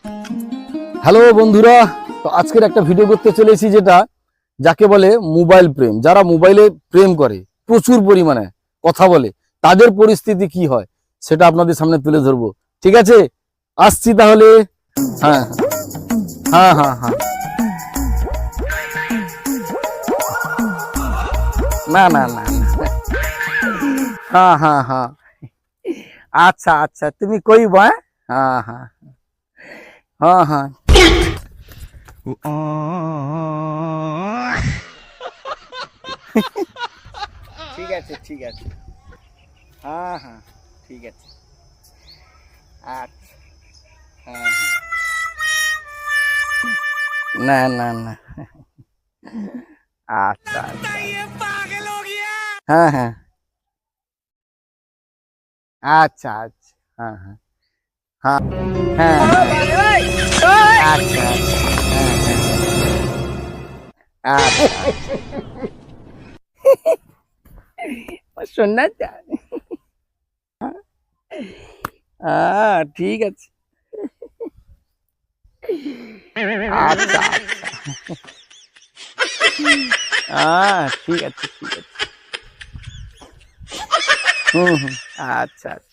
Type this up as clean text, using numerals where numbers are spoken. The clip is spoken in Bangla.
হ্যালো বন্ধুরা, তো আজকের একটা ভিডিও করতে চলেছি যেটা যাকে বলে মোবাইল প্রেম। যারা মোবাইলে প্রেম করে, প্রচুর পরিমাণে কথা বলে, তাদের পরিস্থিতি কি হয় সেটা আপনাদের সামনে তুলে ধরবো। ঠিক আছে, আসছি তাহলে। হ্যাঁ হ্যাঁ হ্যাঁ হ্যাঁ, না না না না, হ্যাঁ হ্যাঁ হ্যাঁ, আচ্ছা আচ্ছা, তুমি কইবা? হ্যাঁ হ্যাঁ হ্যাঁ হ্যাঁ, ঠিক আছে ঠিক আছে, হ্যাঁ হ্যাঁ ঠিক আছে, আচ্ছা হ্যাঁ হ্যাঁ, না না না, আচ্ছা আচ্ছা, হ্যাঁ হ্যাঁ, আচ্ছা আচ্ছা, হ্যাঁ হ্যাঁ হ্যাঁ হ্যাঁ, আচ্ছা আচ্ছা, হ্যাঁ হ্যাঁ, আচ্ছা শোনা যায়, ঠিক আছে, আচ্ছা আচ্ছা, ঠিক আছে ঠিক আছে, হুম হুম, আচ্ছা আচ্ছা।